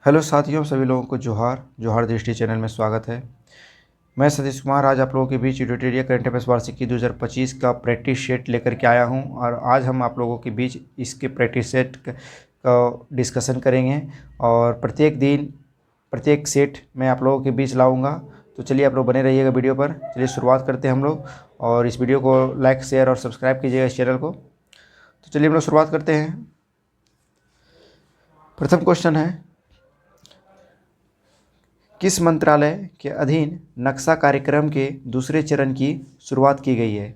Hello साथियों, सभी लोगों को जोहार जोहार दृष्टि चैनल में स्वागत है। मैं सतीश कुमार आज आप लोगों के बीच ट्यूटोरियल करंट अफेयर्स वार्षिकी 2025 का प्रैक्टिस सेट लेकर के आया हूं और आज हम आप लोगों के बीच इसके प्रैक्टिस सेट का डिस्कशन करेंगे और प्रत्येक दिन प्रत्येक सेट मैं आप लोगों के बीच लाऊंगा। तो चलिए आप लोग बने रहिएगा वीडियो पर। चलिए शुरुआत करते हैं हम लोग और इस वीडियो को लाइक शेयर और सब्सक्राइब कीजिएगा इस चैनल को। तो चलिए हम लोग शुरुआत करते हैं। प्रथम क्वेश्चन है, किस मंत्रालय के अधीन नक्शा कार्यक्रम के दूसरे चरण की शुरुआत की गई है।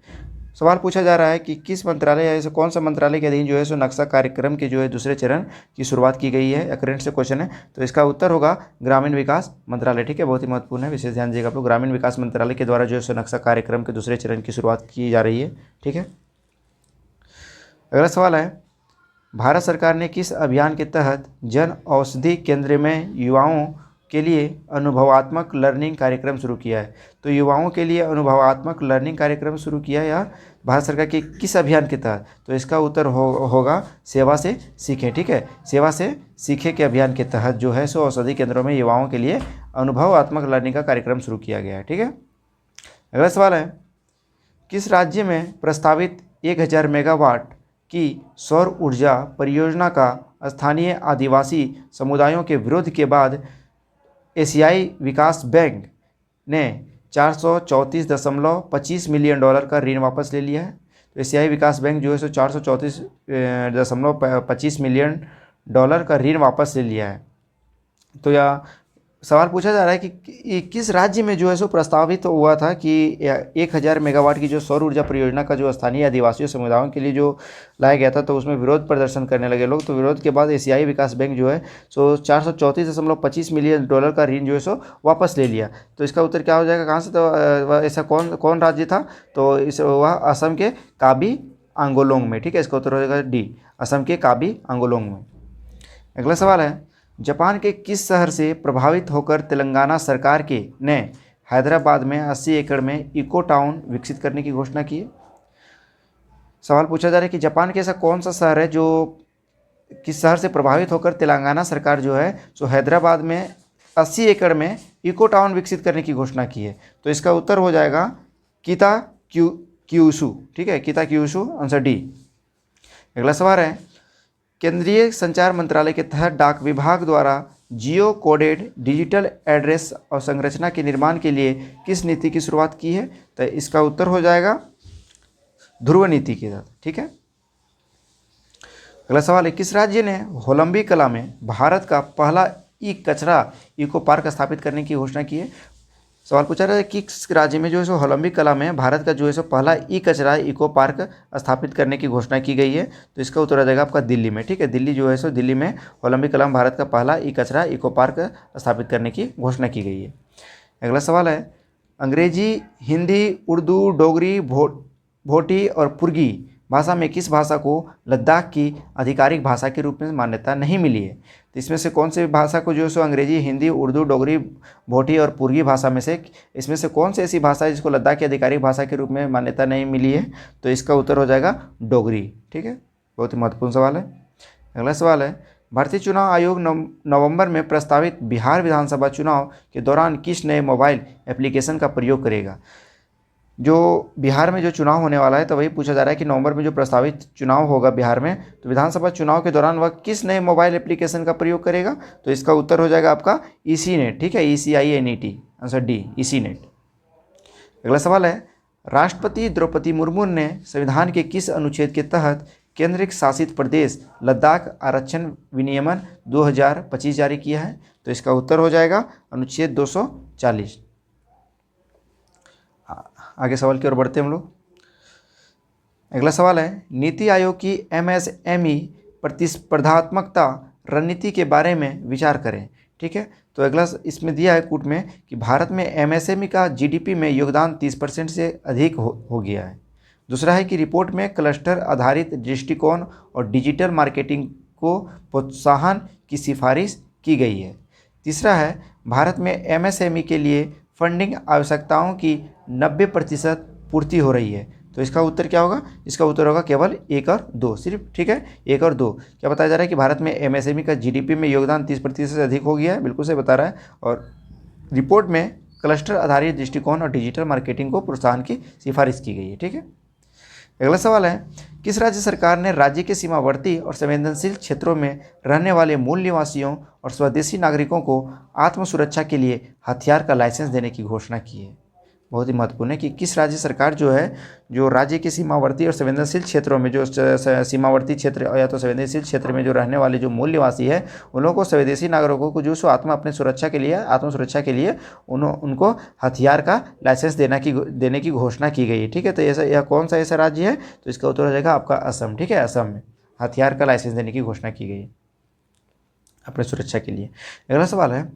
सवाल पूछा जा रहा है कि किस मंत्रालय या ऐसे कौन सा मंत्रालय के अधीन जो है सो नक्शा कार्यक्रम के जो है दूसरे चरण की शुरुआत की गई है। करंट से क्वेश्चन है तो इसका उत्तर होगा ग्रामीण विकास मंत्रालय। ठीक है, बहुत ही महत्वपूर्ण है, विशेष ध्यान दीजिएगा आप लोग। ग्रामीण विकास मंत्रालय के द्वारा जो है सो नक्शा कार्यक्रम के दूसरे चरण की शुरुआत की जा रही है। ठीक है, अगला सवाल है, भारत सरकार ने किस अभियान के तहत जन औषधि केंद्र में युवाओं के लिए अनुभवात्मक लर्निंग कार्यक्रम शुरू किया है। तो युवाओं के लिए अनुभवात्मक लर्निंग कार्यक्रम शुरू किया या भारत सरकार के किस अभियान के तहत। तो इसका उत्तर होगा सेवा से सीखें। ठीक है, सेवा से सीखें के अभियान के तहत जो है सो औषधि केंद्रों में युवाओं के लिए अनुभवात्मक लर्निंग का कार्यक्रम शुरू किया गया है। ठीक है, अगला सवाल है, किस राज्य में प्रस्तावित 1000 मेगावाट की सौर ऊर्जा परियोजना का स्थानीय आदिवासी समुदायों के विरोध के बाद एशियाई विकास बैंक ने 434.25 मिलियन डॉलर का ऋण वापस ले लिया है। तो एशियाई विकास बैंक जो है सो 434.25 मिलियन डॉलर का ऋण वापस ले लिया है। तो यह सवाल पूछा जा रहा है कि किस राज्य में जो है सो प्रस्तावित हुआ था कि 1000 मेगावाट की जो सौर ऊर्जा परियोजना का जो स्थानीय आदिवासी समुदायों के लिए जो लाया गया था, तो उसमें विरोध प्रदर्शन करने लगे लोग। तो विरोध के बाद एशियाई विकास बैंक जो है सो 434.25 मिलियन डॉलर का ऋण जो है सो वापस ले लिया। तो इसका उत्तर क्या हो जाएगा, कहाँ से? तो ऐसा कौन राज्य था? तो वह असम के काबी आंगोलोंग में। ठीक है, इसका उत्तर हो जाएगा डी, असम के काबी आंगोलोंग में। अगला सवाल है, जापान के किस शहर से प्रभावित होकर तेलंगाना सरकार ने हैदराबाद में 80 एकड़ में इको टाउन विकसित करने की घोषणा की है। सवाल पूछा जा रहा है कि जापान के ऐसा कौन सा शहर है जो किस शहर से प्रभावित होकर तेलंगाना सरकार जो है सो हैदराबाद में 80 एकड़ में इको टाउन विकसित करने की घोषणा की है। तो इसका उत्तर हो जाएगा किताक्यूशु। ठीक है, किताक्यूशु, आंसर डी। अगला सवाल है, केंद्रीय संचार मंत्रालय के तहत डाक विभाग द्वारा जियो कोडेड डिजिटल एड्रेस और संरचना के निर्माण के लिए किस नीति की शुरुआत की है। तो इसका उत्तर हो जाएगा ध्रुव नीति के तहत। ठीक है, अगला सवाल है, किस राज्य ने होलंबी कला में भारत का पहला ई कचरा इको पार्क स्थापित करने की घोषणा की है। सवाल पूछा रहा है कि किस राज्य में जो है सो होलंबी कला में भारत का जो है सो पहला ई कचरा इको पार्क स्थापित करने की घोषणा की गई है। तो इसका उत्तर आ जाएगा आपका दिल्ली में। ठीक है, दिल्ली जो है सो दिल्ली में होलंबी कला में भारत का पहला ई कचरा इको पार्क स्थापित करने की घोषणा की गई है। अगला सवाल है, अंग्रेजी, हिंदी, उर्दू, डोगरी, भोटी और पुर्गी भाषा में किस भाषा को लद्दाख की आधिकारिक भाषा के रूप में मान्यता नहीं मिली है। तो इसमें से कौन से भाषा को जो है सो अंग्रेजी, हिंदी, उर्दू, डोगरी, भोटी और पुर्गी भाषा में से इसमें से कौन सी ऐसी भाषा है जिसको लद्दाख की आधिकारिक भाषा के रूप में मान्यता नहीं मिली है। तो इसका उत्तर हो जाएगा डोगरी। ठीक है, बहुत ही महत्वपूर्ण सवाल है। अगला सवाल है, भारतीय चुनाव आयोग नवंबर में प्रस्तावित बिहार विधानसभा चुनाव के दौरान किस नए मोबाइल एप्लीकेशन का प्रयोग करेगा। जो बिहार में जो चुनाव होने वाला है तो वही पूछा जा रहा है कि नवंबर में जो प्रस्तावित चुनाव होगा बिहार में, तो विधानसभा चुनाव के दौरान वह किस नए मोबाइल एप्लीकेशन का प्रयोग करेगा। तो इसका उत्तर हो जाएगा आपका ईसी नेट। ठीक है, ECINET, answer D, EC net. अगला सवाल है, राष्ट्रपति द्रौपदी मुर्मू ने संविधान के किस अनुच्छेद के तहत केंद्र शासित प्रदेश लद्दाख आरक्षण विनियमन 2025 जारी किया है। तो इसका उत्तर हो जाएगा अनुच्छेद 240। आगे सवाल की ओर बढ़ते हैं हम लोग। अगला सवाल है, नीति आयोग की MSME प्रतिस्पर्धात्मकता रणनीति के बारे में विचार करें। ठीक है, तो अगला इसमें दिया है कूट में कि भारत में MSME का GDP में योगदान 30% से अधिक हो गया है। दूसरा है कि रिपोर्ट में क्लस्टर आधारित दृष्टिकोण और डिजिटल मार्केटिंग को प्रोत्साहन की सिफारिश की गई है। तीसरा है, भारत में MSME के लिए फंडिंग आवश्यकताओं की 90% पूर्ति हो रही है। तो इसका उत्तर क्या होगा? इसका उत्तर होगा केवल 1 और 2 सिर्फ, ठीक है, 1 और 2। क्या बताया जा रहा है कि भारत में एमएसएमई का जीडीपी में योगदान 30% से अधिक हो गया है, बिल्कुल से बता रहा है। और रिपोर्ट में क्लस्टर आधारित दृष्टिकोण और डिजिटल मार्केटिंग को प्रोत्साहन की सिफारिश की गई है, ठीक है। अगला सवाल है, किस राज्य सरकार ने राज्य के सीमावर्ती और संवेदनशील क्षेत्रों में रहने वाले मूल निवासियों और स्वदेशी नागरिकों को आत्म सुरक्षा के लिए हथियार का लाइसेंस देने की घोषणा की है? बहुत ही महत्वपूर्ण है कि किस राज्य सरकार जो है, जो राज्य के सीमावर्ती और संवेदनशील क्षेत्रों में, जो सीमावर्ती क्षेत्र या तो संवेदनशील क्षेत्र में जो रहने वाले जो मूल निवासी है, उन लोगों को, स्वदेशी नागरिकों को जो सो अपने सुरक्षा के लिए, आत्म सुरक्षा के लिए उनको हथियार का लाइसेंस देने की घोषणा की गई है, ठीक है। तो ऐसा यह कौन सा ऐसा राज्य है? तो इसका उत्तर हो जाएगा आपका असम, ठीक है। असम में हथियार का लाइसेंस देने की घोषणा की गई है अपने सुरक्षा के लिए। अगला सवाल है,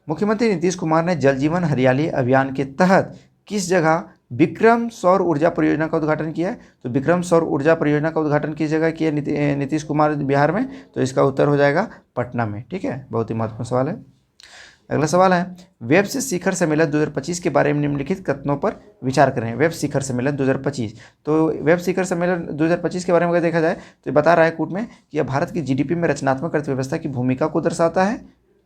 मुख्यमंत्री नीतीश कुमार ने जल जीवन हरियाली अभियान के तहत किस जगह विक्रम सौर ऊर्जा परियोजना का उद्घाटन किया है? तो विक्रम सौर ऊर्जा परियोजना का उद्घाटन किस जगह किया नीतीश कुमार? बिहार में। तो इसका उत्तर हो जाएगा पटना में, ठीक है। बहुत ही महत्वपूर्ण सवाल है। अगला सवाल है, वेब शिखर सम्मेलन 2025 के बारे में निम्नलिखित कथनों पर विचार करें। वेब शिखर सम्मेलन 2025, तो वेब शिखर सम्मेलन 2025 के बारे में अगर देखा जाए तो बता रहा है कूट में कि यह भारत की जीडीपी में रचनात्मक अर्थव्यवस्था की भूमिका को दर्शाता है।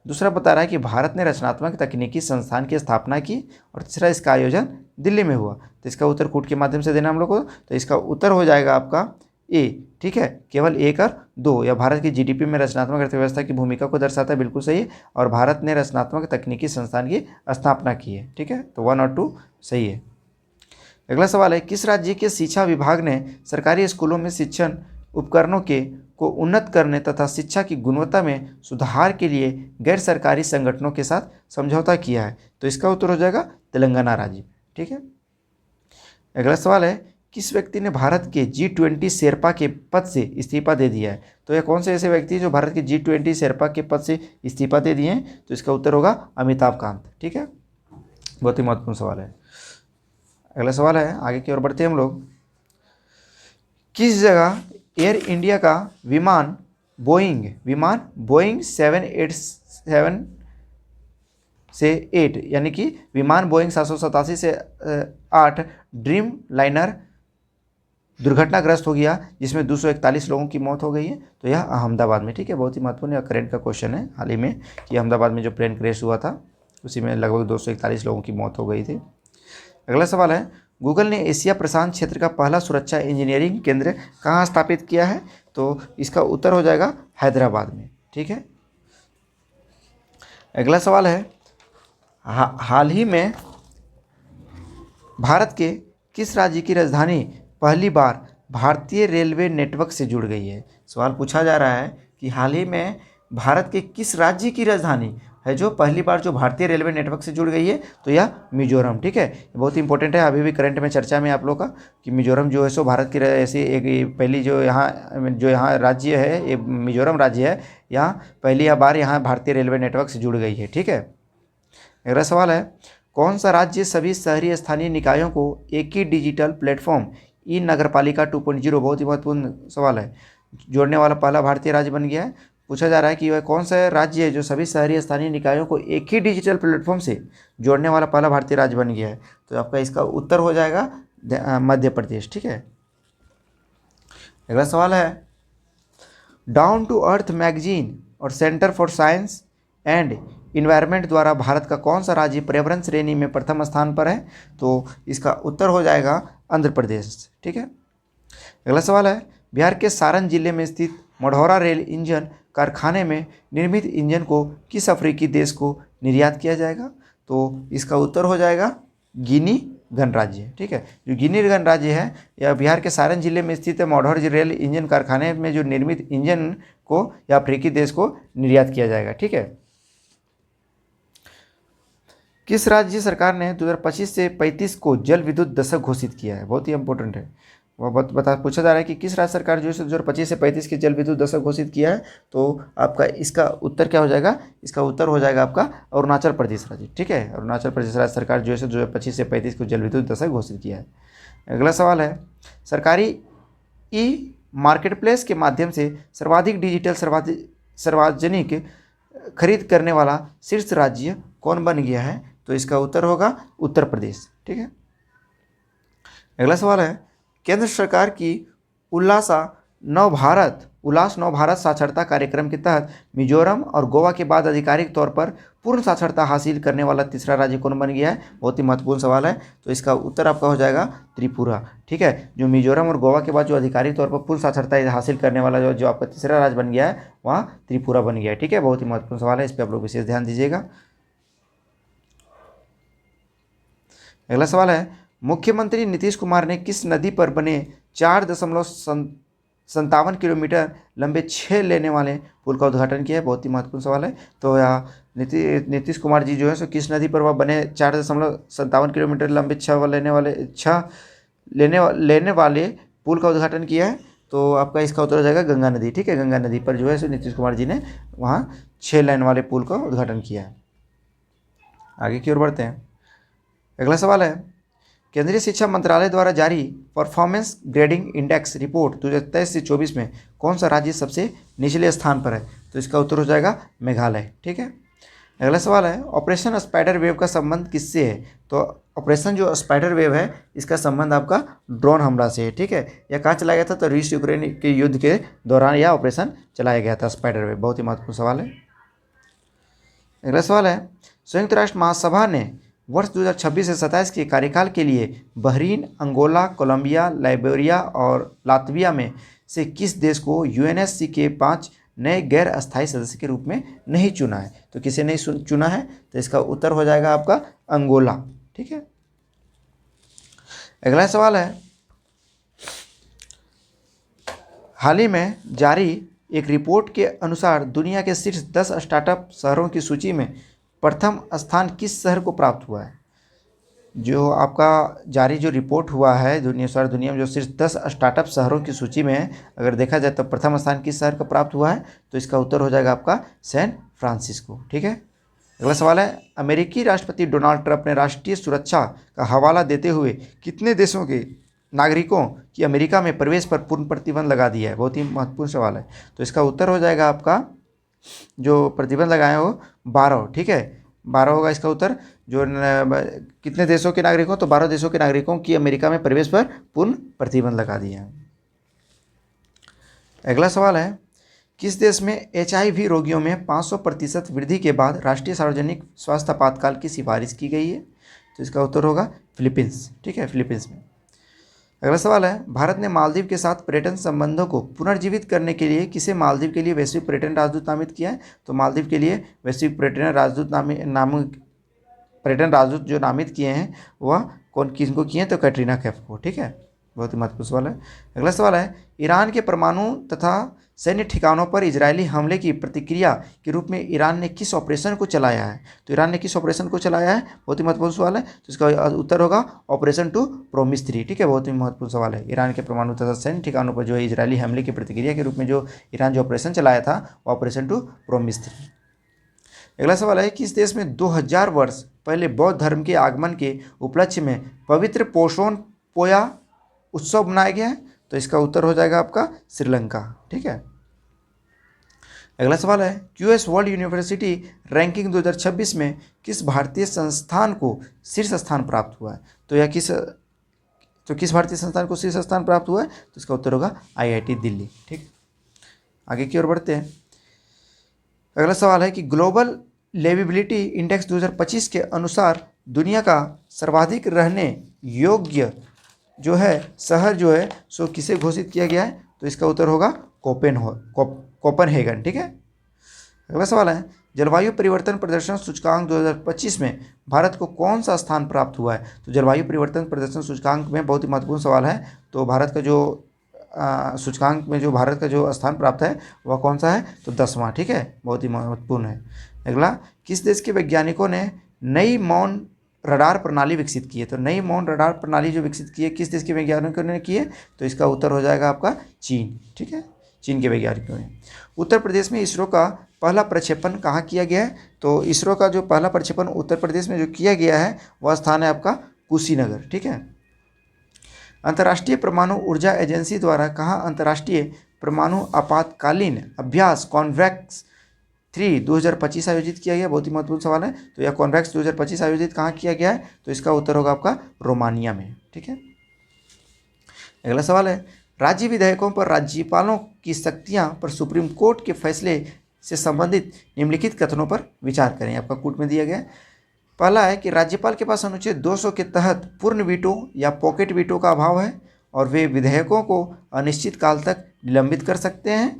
दूसरा बता रहा है कि भारत ने रचनात्मक तकनीकी संस्थान की स्थापना की। और तीसरा, इसका आयोजन दिल्ली में हुआ। तो इसका उत्तर कूट के माध्यम से देना हम लोग को। तो इसका उत्तर हो जाएगा आपका ए, ठीक है, केवल 1 और 2। यह भारत की जीडीपी में रचनात्मक अर्थव्यवस्था की भूमिका को दर्शाता है, बिल्कुल सही है। और भारत ने रचनात्मक तकनीकी संस्थान की स्थापना की है, ठीक है। तो 1 और 2 सही है। अगला सवाल है, किस राज्य के शिक्षा विभाग ने सरकारी स्कूलों में शिक्षण उपकरणों को उन्नत करने तथा शिक्षा की गुणवत्ता में सुधार के लिए गैर सरकारी संगठनों के साथ समझौता किया है? तो इसका उत्तर हो जाएगा तेलंगाना राज्य, ठीक है। अगला सवाल है, किस व्यक्ति ने भारत के G20 शेरपा के पद से इस्तीफा दे दिया है? तो यह कौन से ऐसे व्यक्ति जो भारत के G20 शेरपा के पद से इस्तीफा दे दिए हैं? तो इसका उत्तर होगा अमिताभ कांत, ठीक है। बहुत ही महत्वपूर्ण सवाल है। अगला सवाल है, आगे की ओर बढ़ते हैं हम लोग। किस जगह एयर इंडिया का विमान बोइंग 787 से 8 यानी कि विमान बोइंग 787 से 8 ड्रीम लाइनर दुर्घटनाग्रस्त हो गया, जिसमें 241 लोगों की मौत हो गई है? तो यह अहमदाबाद में, ठीक है। बहुत ही महत्वपूर्ण करंट का क्वेश्चन है हाल ही में कि अहमदाबाद में जो प्लेन क्रैश हुआ था उसी में लगभग 241 लोगों की मौत हो गई थी। अगला सवाल है, गूगल ने एशिया प्रशांत क्षेत्र का पहला सुरक्षा इंजीनियरिंग केंद्र कहाँ स्थापित किया है? तो इसका उत्तर हो जाएगा हैदराबाद में, ठीक है। अगला सवाल है, हाल ही में भारत के किस राज्य की राजधानी पहली बार भारतीय रेलवे नेटवर्क से जुड़ गई है? सवाल पूछा जा रहा है कि हाल ही में भारत के किस राज्य की राजधानी है जो पहली बार जो भारतीय रेलवे नेटवर्क से जुड़ गई है? तो यह मिजोरम, ठीक है। बहुत इंपॉर्टेंट है, अभी भी करंट में चर्चा में आप लोग का कि मिजोरम जो है सो भारत की ऐसी एक पहली जो यहाँ राज्य है, ये मिजोरम राज्य है, यहाँ पहली बार यहाँ भारतीय रेलवे नेटवर्क से जुड़ गई है, ठीक है। अगला सवाल है, कौन सा राज्य सभी शहरी स्थानीय निकायों को एक ही डिजिटल प्लेटफॉर्म ई नगरपालिका 2.0, बहुत ही महत्वपूर्ण सवाल है, जोड़ने वाला पहला भारतीय राज्य बन गया है? पूछा जा रहा है कि वह कौन सा राज्य है जो सभी शहरी स्थानीय निकायों को एक ही डिजिटल प्लेटफॉर्म से जोड़ने वाला पहला भारतीय राज्य बन गया है? तो आपका इसका उत्तर हो जाएगा मध्य प्रदेश, ठीक है। अगला सवाल है, डाउन टू अर्थ मैगजीन और centre for science and environment द्वारा भारत का कौन सा राज्य पर्यावरण श्रेणी में प्रथम स्थान पर है? तो इसका उत्तर हो जाएगा आंध्र प्रदेश, ठीक है। अगला सवाल है, बिहार के सारण जिले में स्थित मढ़ौरा रेल इंजन कारखाने में निर्मित इंजन को किस अफ्रीकी देश को निर्यात किया जाएगा? तो इसका उत्तर हो जाएगा गिनी गणराज्य, ठीक है। जो गिनी गणराज्य है यह बिहार के सारण जिले में स्थित है। मढ़ौरा रेल इंजन कारखाने में जो निर्मित इंजन को या अफ्रीकी देश को निर्यात किया जाएगा, ठीक है। किस राज्य सरकार ने 2025 से 35 को जल विद्युत दशक घोषित किया है? बहुत ही इंपॉर्टेंट है, वह पूछा जा रहा है कि किस राज्य सरकार जो है 2025 से 35 के जल विद्युत दशक घोषित किया है? तो आपका इसका उत्तर क्या हो जाएगा? इसका उत्तर हो जाएगा आपका अरुणाचल प्रदेश राज्य, ठीक है। अरुणाचल प्रदेश राज्य सरकार जो है 2025 से 35 को जल विद्युत दशक घोषित किया है। अगला सवाल है, सरकारी ई मार्केटप्लेस के माध्यम से सर्वाधिक डिजिटल सार्वजनिक खरीद करने वाला शीर्ष राज्य कौन बन गया है? तो इसका उत्तर होगा उत्तर प्रदेश, ठीक है। अगला सवाल है, केंद्र सरकार की उल्लास नव भारत साक्षरता कार्यक्रम के तहत मिजोरम और गोवा के बाद आधिकारिक तौर पर पूर्ण साक्षरता हासिल करने वाला तीसरा राज्य कौन बन गया है? बहुत ही महत्वपूर्ण सवाल है। तो इसका उत्तर आपका हो जाएगा त्रिपुरा। ठीक है, जो मिजोरम और गोवा के बाद जो आधिकारिक तौर पर पूर्ण साक्षरता हासिल करने वाला जो आपका तीसरा राज्य बन गया है वहाँ त्रिपुरा बन गया है। ठीक है, बहुत ही महत्वपूर्ण सवाल है, इस पर आप लोग विशेष ध्यान दीजिएगा। अगला सवाल है, मुख्यमंत्री नीतीश कुमार ने किस नदी पर बने 4.57 किलोमीटर लंबे 6 लेने वाले पुल का उद्घाटन किया है? बहुत ही महत्वपूर्ण सवाल है। तो यहाँ नीतीश कुमार जी जो है सो किस नदी पर वह बने 4.57 किलोमीटर लंबे 6 लेने वाले पुल का उद्घाटन किया है? तो आपका इसका उत्तर हो जाएगा गंगा नदी। ठीक है, गंगा नदी पर जो है सो नीतीश कुमार जी ने वहाँ 6 लेन वाले पुल का उद्घाटन किया है। आगे की ओर बढ़ते हैं। अगला सवाल है, केंद्रीय शिक्षा मंत्रालय द्वारा जारी परफॉर्मेंस ग्रेडिंग इंडेक्स रिपोर्ट 2023 से 24 में कौन सा राज्य सबसे निचले स्थान पर है? तो इसका उत्तर हो जाएगा मेघालय। ठीक है, अगला सवाल है, ऑपरेशन स्पाइडर वेव का संबंध किससे है? तो ऑपरेशन जो स्पाइडर वेव है इसका संबंध आपका ड्रोन हमला से है। ठीक है, यह कहाँ चलाया गया था? तो रूस यूक्रेन के युद्ध के दौरान यह ऑपरेशन चलाया गया था स्पाइडर वेव। बहुत ही महत्वपूर्ण सवाल है। अगला सवाल है, संयुक्त राष्ट्र महासभा ने वर्ष 2026 से 27 के कार्यकाल के लिए बहरीन, अंगोला, कोलंबिया, लाइबेरिया और लातविया में से किस देश को यूएनएससी के 5 नए गैर अस्थायी सदस्य के रूप में नहीं चुना है? तो किसे नहीं चुना है? तो इसका उत्तर हो जाएगा आपका अंगोला। ठीक है, अगला सवाल है, हाल ही में जारी एक रिपोर्ट के अनुसार दुनिया के शीर्ष 10 स्टार्टअप शहरों की सूची में प्रथम स्थान किस शहर को प्राप्त हुआ है? जो आपका जारी जो रिपोर्ट हुआ है दुनिया में जो शीर्ष 10 स्टार्टअप शहरों की सूची में अगर देखा जाए तो प्रथम स्थान किस शहर का प्राप्त हुआ है? तो इसका उत्तर हो जाएगा आपका सैन फ्रांसिस्को। ठीक है, अगला सवाल है, अमेरिकी राष्ट्रपति डोनाल्ड ट्रंप ने राष्ट्रीय सुरक्षा का हवाला देते हुए कितने देशों के नागरिकों की अमेरिका में प्रवेश पर पूर्ण प्रतिबंध लगा दिया है? बहुत ही महत्वपूर्ण सवाल है। तो इसका उत्तर हो जाएगा आपका जो प्रतिबंध लगाए हो 12। ठीक है, 12 होगा इसका उत्तर। जो कितने देशों के नागरिकों? तो 12 देशों के नागरिकों की अमेरिका में प्रवेश पर पूर्ण प्रतिबंध लगा दिया है। अगला सवाल है, किस देश में HIV रोगियों में 500% वृद्धि के बाद राष्ट्रीय सार्वजनिक स्वास्थ्य आपातकाल की सिफारिश की गई है? तो इसका उत्तर होगा फिलीपींस। ठीक है, फिलीपींस में। अगला सवाल है, भारत ने मालदीव के साथ पर्यटन संबंधों को पुनर्जीवित करने के लिए किसे मालदीव के लिए वैश्विक पर्यटन राजदूत नामित किया है? तो मालदीव के लिए वैश्विक पर्यटन राजदूत पर्यटन राजदूत जो नामित किए हैं वह किनको किए हैं? तो कैटरीना कैफ को। ठीक है, बहुत ही महत्वपूर्ण सवाल है। अगला सवाल है, ईरान के परमाणु तथा सैन्य ठिकानों पर इजरायली हमले की प्रतिक्रिया के रूप में ईरान ने किस ऑपरेशन को चलाया है? तो ईरान ने किस ऑपरेशन को चलाया है? बहुत ही महत्वपूर्ण सवाल है। तो इसका उत्तर होगा ऑपरेशन टू प्रोमिस 3। ठीक है, बहुत ही महत्वपूर्ण सवाल है। ईरान के परमाणु तथा सैन्य ठिकानों पर जो है इजरायली हमले की प्रतिक्रिया के रूप में जो ईरान जो ऑपरेशन चलाया था वो ऑपरेशन टू प्रोमिस 3। अगला सवाल है, किस देश में 2000 वर्ष पहले बौद्ध धर्म के आगमन के उपलक्ष्य में पवित्र पोषण पोया उत्सव मनाया गया है? तो इसका उत्तर हो जाएगा आपका श्रीलंका। ठीक है, अगला सवाल है, QS वर्ल्ड यूनिवर्सिटी रैंकिंग 2026 में किस भारतीय संस्थान को शीर्ष स्थान प्राप्त हुआ है? तो यह किस भारतीय संस्थान को शीर्ष स्थान प्राप्त हुआ है? तो इसका उत्तर होगा IIT दिल्ली। ठीक, आगे की ओर बढ़ते हैं। अगला सवाल है कि ग्लोबल लिवेबिलिटी इंडेक्स 2025 के अनुसार दुनिया का सर्वाधिक रहने योग्य जो है शहर जो है सो किसे घोषित किया गया है? तो इसका उत्तर होगा कोपेनहेगन। ठीक है, अगला सवाल है, जलवायु परिवर्तन प्रदर्शन सूचकांक 2025 में भारत को कौन सा स्थान प्राप्त हुआ है? तो जलवायु परिवर्तन प्रदर्शन सूचकांक में बहुत ही महत्वपूर्ण सवाल है। तो भारत का जो सूचकांक में जो भारत का जो स्थान प्राप्त है वह कौन सा है? तो 10वां। ठीक है, बहुत ही महत्वपूर्ण है। अगला, किस देश के वैज्ञानिकों ने नई मौन रडार प्रणाली विकसित की है? तो नई मौन रडार प्रणाली जो विकसित की है किस देश के वैज्ञानिकों ने की है? तो इसका उत्तर हो जाएगा आपका चीन। ठीक है, चीन के वैज्ञानिकों ने। उत्तर प्रदेश में इसरो का पहला प्रक्षेपण कहाँ किया गया है? तो इसरो का जो पहला प्रक्षेपण उत्तर प्रदेश में जो किया गया है वह स्थान है आपका कुशीनगर। ठीक है, अंतर्राष्ट्रीय परमाणु ऊर्जा एजेंसी द्वारा कहाँ अंतर्राष्ट्रीय परमाणु आपातकालीन अभ्यास कॉन्वेक्स 3 2025 आयोजित किया गया? बहुत ही महत्वपूर्ण सवाल है। तो यह कॉन्वेक्स 2025 आयोजित कहाँ किया गया है? तो इसका उत्तर होगा आपका रोमानिया में। ठीक है, अगला सवाल है, राज्य विधेयकों पर राज्यपालों की शक्तियां पर सुप्रीम कोर्ट के फैसले से संबंधित निम्नलिखित कथनों पर विचार करें। आपका कूट में दिया गया है। पहला है कि राज्यपाल के पास अनुच्छेद 200 के तहत पूर्ण वीटो या पॉकेट वीटो का अभाव है और वे विधेयकों को अनिश्चित काल तक निलंबित कर सकते हैं।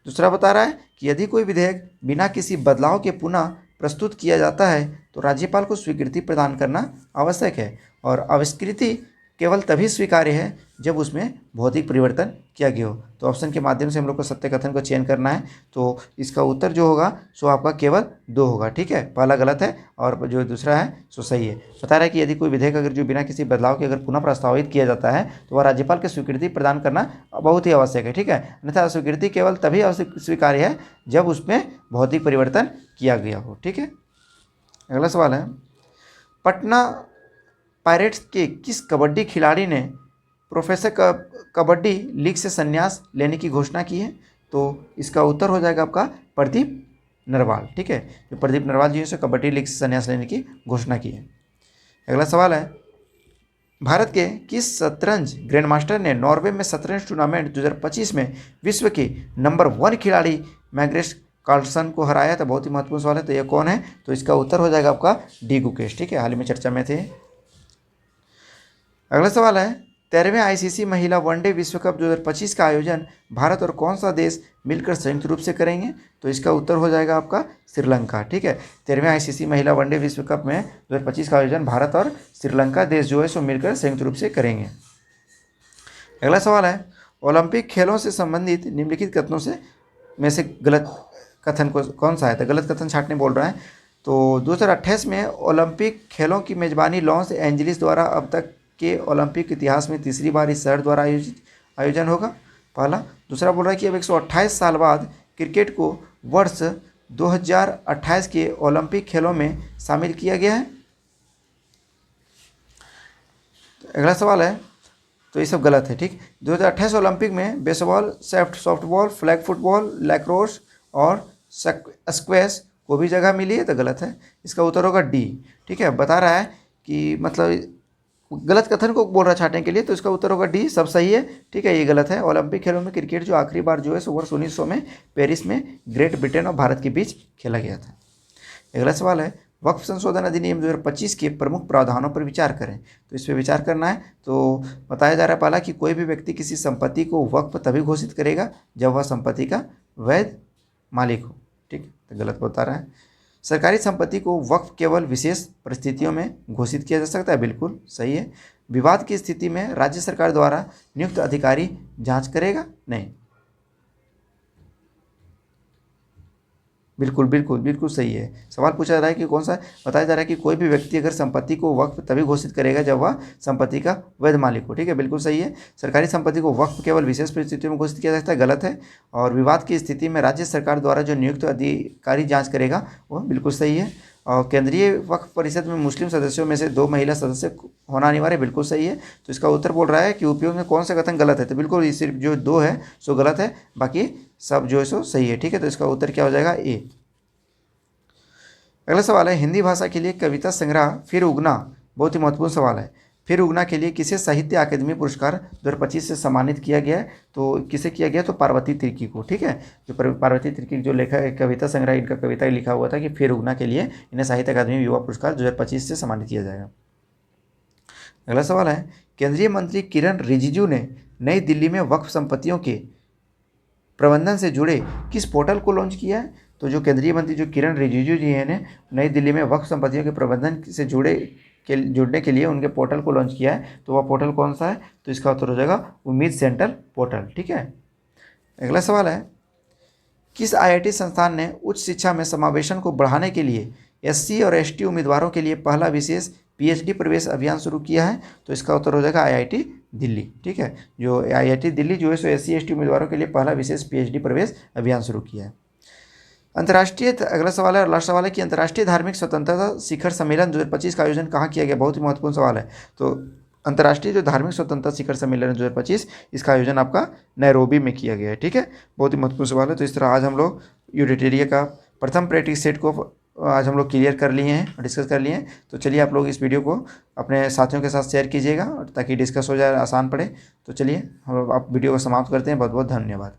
दूसरा बता रहा है कि यदि कोई विधेयक बिना किसी बदलाव के पुनः प्रस्तुत किया जाता है तो राज्यपाल को स्वीकृति प्रदान करना आवश्यक है और अविस्कृति केवल तभी स्वीकार्य है जब उसमें भौतिक परिवर्तन किया गया हो। तो ऑप्शन के माध्यम से हम लोग को सत्य कथन को चयन करना है। तो इसका उत्तर जो होगा सो आपका केवल 2 होगा। ठीक है, पहला गलत है और जो दूसरा है सो सही है। बता रहा है कि यदि कोई विधेयक अगर जो बिना किसी बदलाव के अगर पुनः प्रस्तावित किया जाता है तो वह राज्यपाल की स्वीकृति प्रदान करना बहुत ही आवश्यक है। ठीक है, अन्यथा स्वीकृति केवल तभी स्वीकार्य है जब उसमें भौतिक परिवर्तन किया गया हो। ठीक है, अगला सवाल है, पटना पायरेट्स के किस कबड्डी खिलाड़ी ने प्रोफेसर कबड्डी लीग से संन्यास लेने की घोषणा की है? तो इसका उत्तर हो जाएगा आपका प्रदीप नरवाल। ठीक है, जो प्रदीप नरवाल जी से कबड्डी लीग से संन्यास लेने की घोषणा की है। अगला सवाल है, भारत के किस शतरंज ग्रैंडमास्टर ने नॉर्वे में शतरंज टूर्नामेंट 2025 में विश्व के नंबर 1 खिलाड़ी मैग्नेस कार्लसन को हराया? तो बहुत ही महत्वपूर्ण सवाल है। तो यह कौन है? तो इसका उत्तर हो जाएगा आपका डी गुकेश। ठीक है, हाल ही में चर्चा में थे। अगला सवाल है, 13वें आईसीसी महिला वनडे विश्व कप 2025 का आयोजन भारत और कौन सा देश मिलकर संयुक्त रूप से करेंगे? तो इसका उत्तर हो जाएगा आपका श्रीलंका। ठीक है, 13वें आईसीसी महिला वनडे विश्व कप में 2025 का आयोजन भारत और श्रीलंका देश जो है सो मिलकर संयुक्त रूप से करेंगे। अगला सवाल है, ओलंपिक खेलों से संबंधित निम्नलिखित कथनों में से गलत कथन को कौन सा है? तो गलत कथन छांटने बोल रहा है। तो 2028 में ओलंपिक खेलों की मेजबानी लॉस एंजलिस द्वारा अब तक के ओलंपिक इतिहास में तीसरी बार इस शहर द्वारा आयोजन होगा, पहला। दूसरा बोल रहा है कि अब 128 साल बाद क्रिकेट को वर्ष 2028 के ओलंपिक खेलों में शामिल किया गया है। अगला सवाल है, तो ये सब गलत है। ठीक, 2028 ओलंपिक में baseball, softball, flag football, lacrosse और स्क्वैश को भी जगह मिली है, तो गलत है। इसका उत्तर होगा डी। ठीक है, बता रहा है कि मतलब गलत कथन को बोल रहा छाटने के लिए, तो इसका उत्तर होगा डी, सब सही है। ठीक है, ये गलत है। ओलंपिक खेलों में क्रिकेट जो आखिरी बार जो है सो वर्ष 1900 में पेरिस में ग्रेट ब्रिटेन और भारत के बीच खेला गया था। अगला सवाल है, वक्फ संशोधन अधिनियम 2025 के प्रमुख प्रावधानों पर विचार करें। तो इस पर विचार करना है। तो बताया जा रहा है पहला कि कोई भी व्यक्ति किसी संपत्ति को वक्फ तभी घोषित करेगा जब वह संपत्ति का वैध मालिक हो। ठीक, तो गलत बता रहा है। सरकारी संपत्ति को वक्फ केवल विशेष परिस्थितियों में घोषित किया जा सकता है, बिल्कुल सही है। विवाद की स्थिति में राज्य सरकार द्वारा नियुक्त अधिकारी जांच करेगा? नहीं, बिल्कुल बिल्कुल बिल्कुल सही है। सवाल पूछा जा रहा है कि कौन सा? बताया जा रहा है कि कोई भी व्यक्ति अगर संपत्ति को वक्फ तभी घोषित करेगा जब वह संपत्ति का वैध मालिक हो। ठीक है, बिल्कुल सही है। सरकारी संपत्ति को वक्फ केवल विशेष परिस्थितियों में घोषित किया जा सकता है, गलत है। और विवाद की स्थिति में राज्य सरकार द्वारा जो नियुक्त अधिकारी जाँच करेगा वह बिल्कुल सही है। और केंद्रीय वक्फ परिषद में मुस्लिम सदस्यों में से 2 महिला सदस्य होना अनिवार्य, बिल्कुल सही है। तो इसका उत्तर बोल रहा है कि उपयोग में कौन सा कथन गलत है? तो बिल्कुल सिर्फ जो 2 है सो गलत है, बाकी सब जो है सो सही है। ठीक है, तो इसका उत्तर क्या हो जाएगा? ए। अगला सवाल है, हिंदी भाषा के लिए कविता संग्रह फिर उगना, बहुत ही महत्वपूर्ण सवाल है। फिर उगना के लिए किसे साहित्य अकादमी पुरस्कार 2025 से सम्मानित किया गया है? तो किसे किया गया? तो पार्वती तिर्की को। ठीक है, जो पार्वती तिर्की जो लेखक है कविता संग्रह, इनका कविता लिखा हुआ था कि फिर उगना के लिए इन्हें साहित्य अकादमी युवा पुरस्कार 2025 से सम्मानित किया जाएगा। अगला सवाल है, केंद्रीय मंत्री किरण रिजिजू ने नई दिल्ली में वक्फ संपत्तियों के प्रबंधन से जुड़े किस पोर्टल को लॉन्च किया है? तो जो केंद्रीय मंत्री जो किरण रिजिजू जी हैं ने नई दिल्ली में वक्फ संपत्तियों के प्रबंधन से जुड़ने के लिए उनके पोर्टल को लॉन्च किया है। तो वह पोर्टल कौन सा है? तो इसका उत्तर हो जाएगा उम्मीद सेंट्रल पोर्टल। ठीक है, अगला सवाल है, किस आईआईटी संस्थान ने उच्च शिक्षा में समावेशन को बढ़ाने के लिए एससी और एसटी उम्मीदवारों के लिए पहला विशेष पीएचडी प्रवेश अभियान शुरू किया है? तो इसका उत्तर हो जाएगा आईआईटी दिल्ली। ठीक है, जो आईआईटी दिल्ली जो है सो एससी एसटी उम्मीदवारों के लिए पहला विशेष पीएचडी प्रवेश अभियान शुरू किया है। अंतर्राष्ट्रीय अगला सवाल है और लास्ट सवाल है कि अंतर्राष्ट्रीय धार्मिक स्वतंत्रता शिखर सम्मेलन 2025 का आयोजन कहाँ किया गया? बहुत ही महत्वपूर्ण सवाल है। तो अंतर्राष्ट्रीय जो धार्मिक स्वतंत्रता शिखर सम्मेलन 2025 इसका आयोजन आपका नैरोबी में किया गया है। ठीक है, बहुत ही महत्वपूर्ण सवाल है। तो इस तरह आज हम लोग यूडिटेरिया का प्रथम प्रैक्टिस सेट को आज हम लोग क्लियर कर लिए हैं, डिस्कस कर लिए हैं। तो चलिए आप लोग इस वीडियो को अपने साथियों के साथ शेयर कीजिएगा ताकि डिस्कस हो जाए, आसान पड़े। तो चलिए हम लोग आप वीडियो को समाप्त करते हैं। बहुत बहुत धन्यवाद।